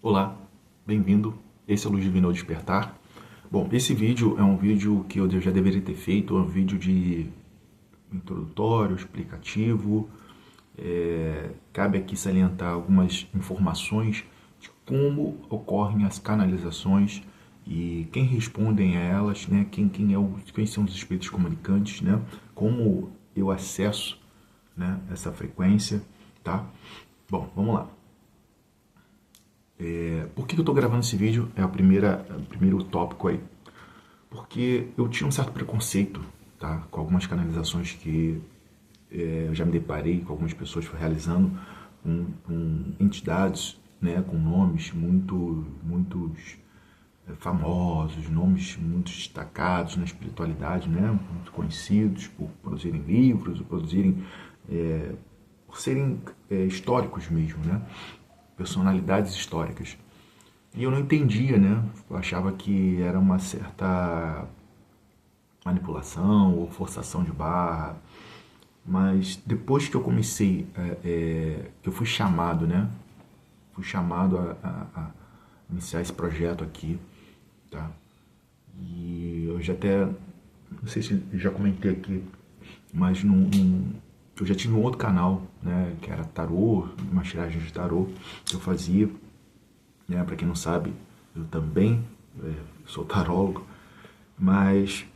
Olá, bem-vindo. Esse é o Luz Divina ao Despertar. Bom, esse vídeo é um vídeo que eu já deveria ter feito, é um vídeo de introdutório, explicativo. Cabe aqui salientar algumas informações de como ocorrem as canalizações e quem respondem a elas, né? Quem são os espíritos comunicantes, né? Como eu acesso, né, essa frequência, tá? Bom, vamos lá. Por que eu estou gravando esse vídeo? É o primeiro tópico aí. Porque eu tinha um certo preconceito, tá, com algumas canalizações que eu já me deparei com algumas pessoas realizando com entidades, né, com nomes muitos famosos, nomes muito destacados na espiritualidade, né, muito conhecidos por produzirem livros, por serem históricos mesmo, né, personalidades históricas. E eu não entendia, né? Eu achava que era uma certa manipulação ou forçação de barra. Mas depois que eu comecei, que eu fui chamado, né? Fui chamado a iniciar esse projeto aqui, tá? E eu já até, não sei se já comentei aqui, mas eu já tinha um outro canal, né? Que era tarô, umas tiragens de tarô que eu fazia, né? Para quem não sabe, eu também sou tarólogo, mas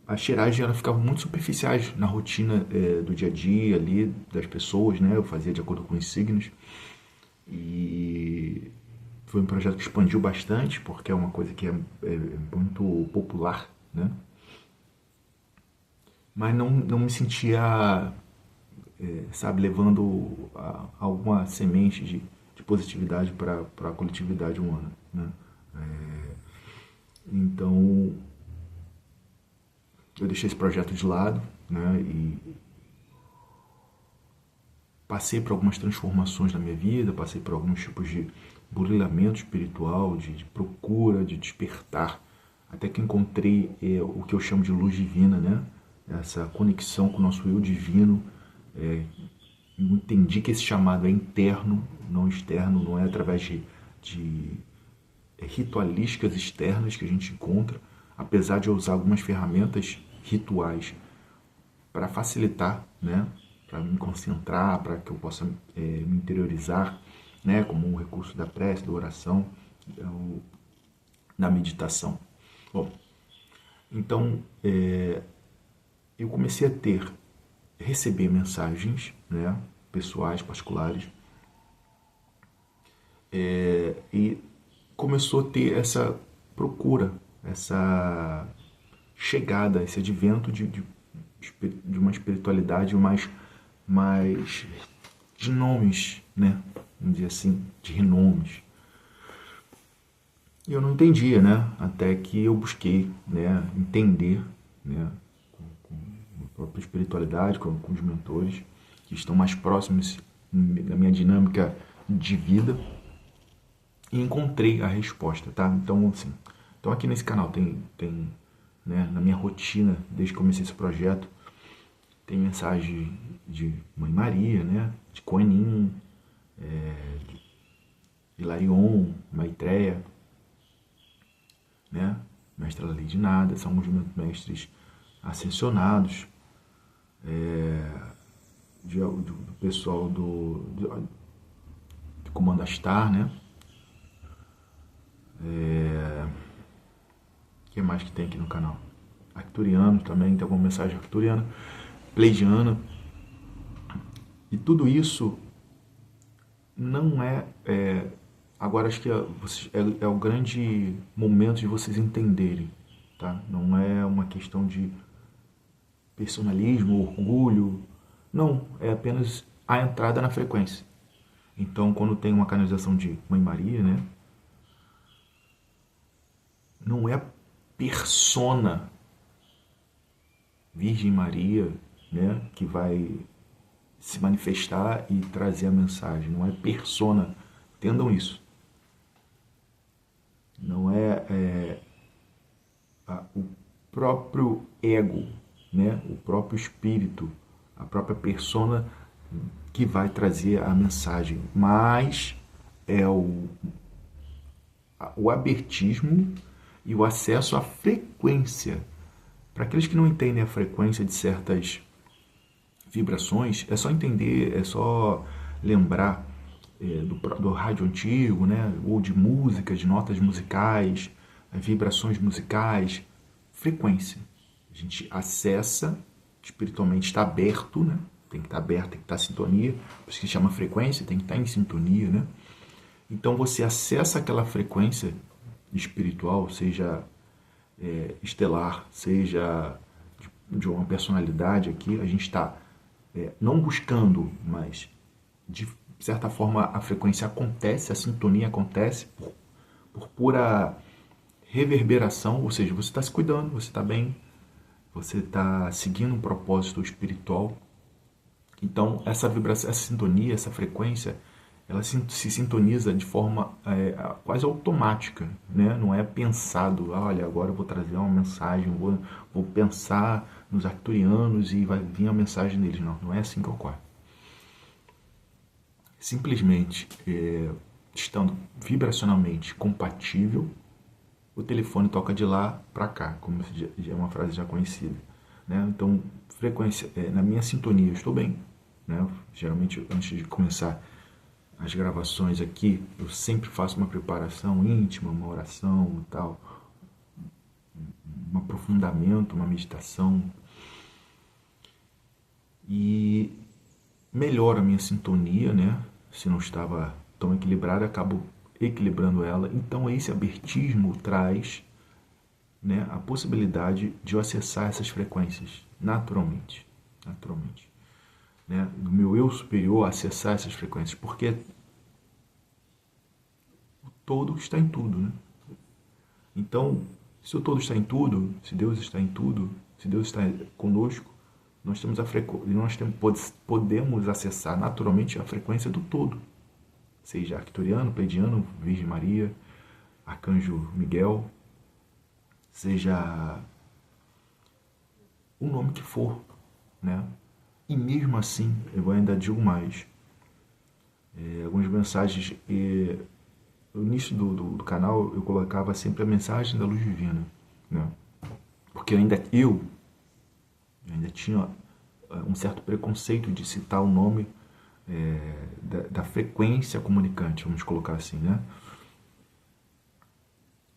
as tiragens elas ficavam muito superficiais na rotina do dia a dia ali das pessoas, né? Eu fazia de acordo com os signos e foi um projeto que expandiu bastante porque é uma coisa que é muito popular, né? Mas não me sentia, sabe, levando alguma semente de positividade para a coletividade humana, né? Então eu deixei esse projeto de lado, né? E passei por algumas transformações na minha vida, passei por alguns tipos de burilamento espiritual, de procura, de despertar, até que encontrei o que eu chamo de luz divina, né? Essa conexão com o nosso eu divino. Entendi que esse chamado é interno, não externo, não é através de ritualísticas externas que a gente encontra, apesar de eu usar algumas ferramentas rituais para facilitar, né, para me concentrar, para que eu possa me interiorizar, né, como um recurso da prece, da oração, da meditação. Bom, então eu comecei a receber mensagens, né, pessoais, particulares, e começou a ter essa procura, essa chegada, esse advento de uma espiritualidade mais de nomes, né? Vamos dizer assim, de renomes. E eu não entendia, né? Até que eu busquei, né, entender, né, com a própria espiritualidade, com os mentores que estão mais próximos da minha dinâmica de vida e encontrei a resposta, tá? Então, assim, então aqui nesse canal tem né, na minha rotina, desde que comecei esse projeto, tem mensagem de Mãe Maria, né? De Kuan Yin, de Hilarion, Maitreya, né? Mestre Lei de Nada, são os mestres ascensionados, do pessoal do Comando Astar, né? O que mais que tem aqui no canal? Arcturiano também, tem alguma mensagem arcturiana, pleidiana. E tudo isso não agora acho que é o grande momento de vocês entenderem, tá? Não é uma questão de personalismo, orgulho, não, é apenas a entrada na frequência. Então, quando tem uma canalização de Mãe Maria, né? Não é persona Virgem Maria, né, que vai se manifestar e trazer a mensagem. Não é persona. Entendam isso. Não o próprio ego, né, o próprio espírito, a própria persona que vai trazer a mensagem, mas é o abertismo e o acesso à frequência. Para aqueles que não entendem a frequência de certas vibrações, é só entender, é só lembrar do rádio antigo, né? Ou de música, de notas musicais, vibrações musicais, frequência. A gente acessa, espiritualmente está aberto, né? Tem que estar aberto, tem que estar em sintonia, por isso que chama frequência, tem que estar em sintonia, né? Então você acessa aquela frequência espiritual, seja estelar, seja de uma personalidade aqui, a gente está não buscando, mas de certa forma a frequência acontece, a sintonia acontece por pura reverberação, ou seja, você está se cuidando, você está bem, você está seguindo um propósito espiritual. Então essa vibração, essa sintonia, essa frequência, ela se sintoniza de forma quase automática, né? Não é pensado, olha, agora eu vou trazer uma mensagem, vou pensar nos arcturianos e vai vir a mensagem deles. Não, não é assim que ocorre. Simplesmente, estando vibracionalmente compatível, o telefone toca de lá para cá, como é uma frase já conhecida, né? Então, frequência, na minha sintonia eu estou bem, né? Geralmente, antes de começar as gravações aqui, eu sempre faço uma preparação íntima, uma oração e tal, um aprofundamento, uma meditação, e melhora a minha sintonia, né? Se não estava tão equilibrada, acabo equilibrando ela. Então esse abertismo traz, né, a possibilidade de eu acessar essas frequências naturalmente, né, do meu eu superior acessar essas frequências, porque o todo está em tudo, né? Então, se o todo está em tudo, se Deus está em tudo, se Deus está conosco, nós temos podemos acessar naturalmente a frequência do todo, seja arcturiano, pleiadiano, Virgem Maria, Arcanjo Miguel, seja o nome que for, né? E mesmo assim, eu ainda digo mais, algumas mensagens, no início do canal eu colocava sempre a mensagem da luz divina, né? Porque eu ainda tinha um certo preconceito de citar o nome da frequência comunicante, vamos colocar assim, né?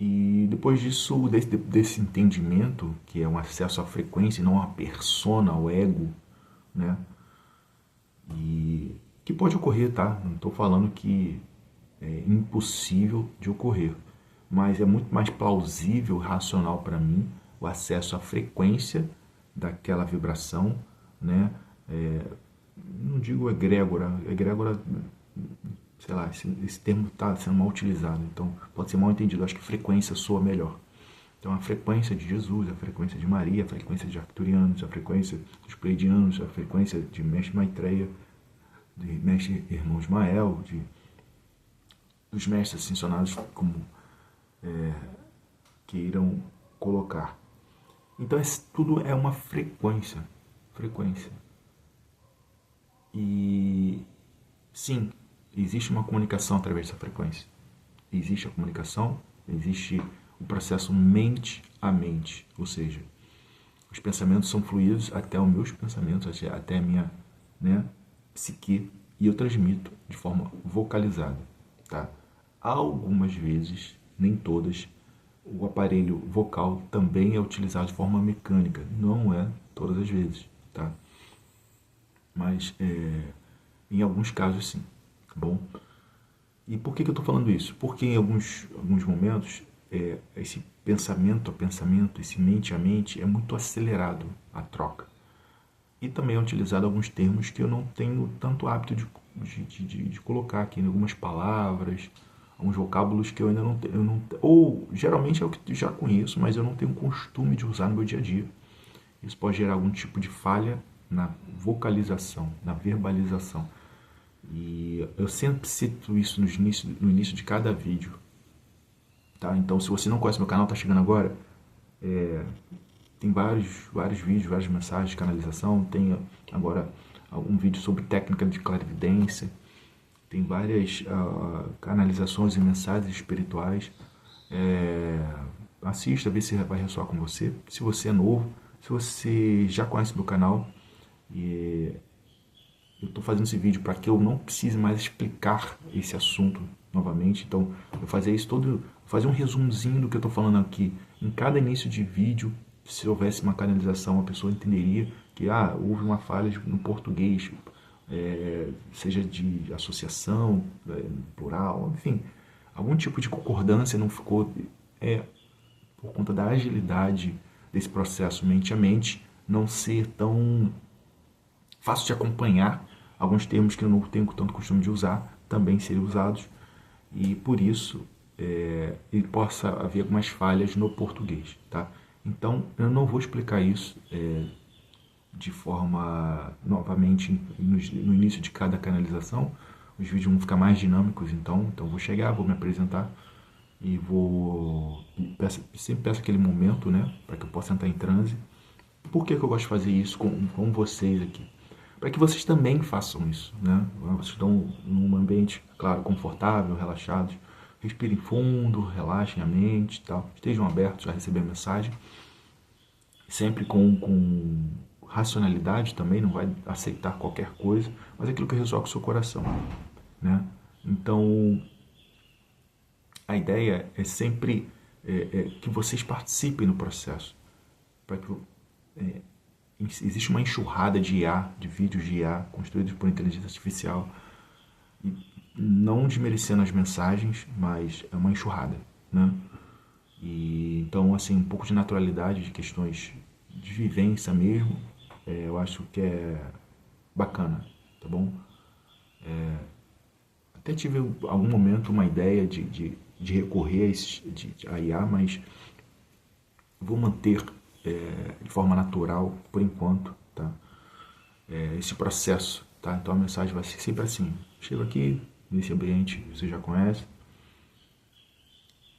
E depois disso, desse entendimento, que é um acesso à frequência e não à persona, ao ego, né? E que pode ocorrer, tá? Não estou falando que é impossível de ocorrer, mas é muito mais plausível, racional para mim, o acesso à frequência daquela vibração, né? Não digo egrégora, sei lá, esse termo está sendo mal utilizado, então pode ser mal entendido. Acho que frequência soa melhor. Então a frequência de Jesus, a frequência de Maria, a frequência de arcturianos, a frequência dos pleiadianos, a frequência de Mestre Maitreya, de Mestre Irmão Ismael, dos mestres ascensionados, como queiram colocar. Então tudo é uma frequência. E sim, existe uma comunicação através dessa frequência. Existe a comunicação, existe o processo mente a mente, ou seja, os pensamentos são fluídos até os meus pensamentos, até a minha, né, psique, e eu transmito de forma vocalizada, tá? Algumas vezes, nem todas, o aparelho vocal também é utilizado de forma mecânica, não é todas as vezes, tá? Mas em alguns casos sim, tá bom? E por que eu estou falando isso? Porque em alguns momentos esse pensamento a pensamento, esse mente a mente é muito acelerado a troca. E também é utilizado alguns termos que eu não tenho tanto hábito de colocar aqui, algumas palavras, alguns vocábulos que eu ainda não tenho, ou geralmente é o que eu já conheço, mas eu não tenho costume de usar no meu dia a dia. Isso pode gerar algum tipo de falha na vocalização, na verbalização. E eu sempre cito isso no início de cada vídeo. Tá? Então, se você não conhece meu canal, está chegando agora, tem vários vídeos, várias mensagens de canalização. Tem agora algum vídeo sobre técnica de clarividência. Tem várias canalizações e mensagens espirituais. Assista, vê se vai ressoar com você. Se você é novo, se você já conhece meu canal, eu estou fazendo esse vídeo para que eu não precise mais explicar esse assunto novamente. Então, eu fazer um resumozinho do que eu estou falando aqui. Em cada início de vídeo, se houvesse uma canalização, a pessoa entenderia que houve uma falha no português, seja de associação, plural, enfim, algum tipo de concordância não ficou, por conta da agilidade desse processo mente a mente, não ser tão fácil de acompanhar. Alguns termos que eu não tenho tanto costume de usar também seriam usados, e por isso ele possa haver algumas falhas no português, tá? Então eu não vou explicar isso de forma, novamente, no início de cada canalização. Os vídeos vão ficar mais dinâmicos, então eu vou chegar, vou me apresentar e sempre peço aquele momento, né, para que eu possa entrar em transe. Por que eu gosto de fazer isso com vocês aqui? Para que vocês também façam isso, né? Vocês estão num ambiente, claro, confortável, relaxados. Respirem fundo, relaxem a mente e tal. Estejam abertos a receber a mensagem. Sempre com racionalidade também, não vai aceitar qualquer coisa, mas aquilo que ressoa com o seu coração, né? Então, a ideia é sempre que vocês participem no processo. Para que existe uma enxurrada de IA, de vídeos de IA construídos por inteligência artificial, e não desmerecendo as mensagens, mas é uma enxurrada, né? E então, assim, um pouco de naturalidade, de questões de vivência mesmo, eu acho que é bacana, tá bom? Até tive algum momento uma ideia de recorrer a IA, mas vou manter de forma natural por enquanto, tá? Esse processo, tá? Então a mensagem vai ser sempre assim: chego aqui nesse ambiente, você já conhece,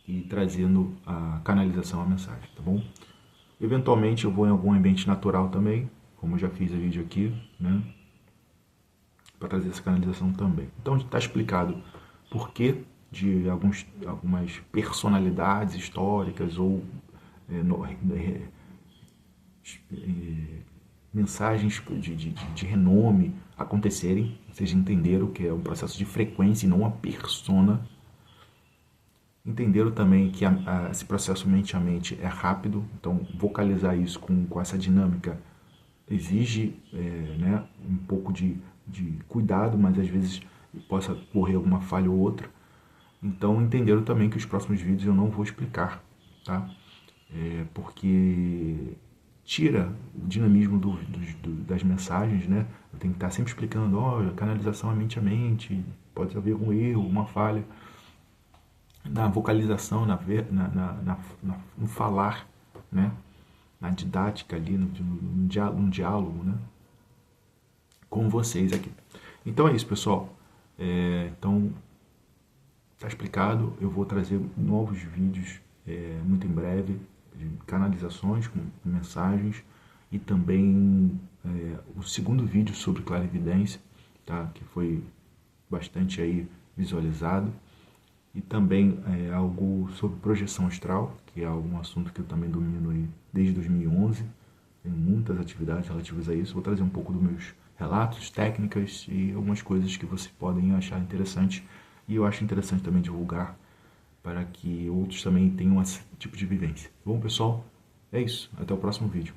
e trazendo a canalização, a mensagem, tá bom? Eventualmente eu vou em algum ambiente natural também, como eu já fiz o vídeo aqui, né, para trazer essa canalização também. Então está explicado por que de algumas personalidades históricas ou mensagens de renome acontecerem. Vocês entenderam que é um processo de frequência e não uma persona. Entenderam também que esse processo mente a mente é rápido, então vocalizar isso com essa dinâmica exige né, um pouco de cuidado, mas às vezes possa ocorrer alguma falha ou outra. Então entenderam também que os próximos vídeos eu não vou explicar, tá? Porque tira o dinamismo das mensagens, né? Eu tenho que estar sempre explicando, canalização é mente a mente, pode haver um erro, uma falha na vocalização, no falar, né? Na didática ali, no diálogo, né? Com vocês aqui. Então é isso, pessoal. Então, tá explicado. Eu vou trazer novos vídeos muito em breve, de canalizações com mensagens, e também o segundo vídeo sobre clarividência, tá? Que foi bastante aí visualizado. E também algo sobre projeção astral, que é um assunto que eu também domino aí desde 2011. Tem muitas atividades relativas a isso. Vou trazer um pouco dos meus relatos, técnicas e algumas coisas que vocês podem achar interessante. E eu acho interessante também divulgar para que outros também tenham esse tipo de vivência. Bom, pessoal, é isso. Até o próximo vídeo.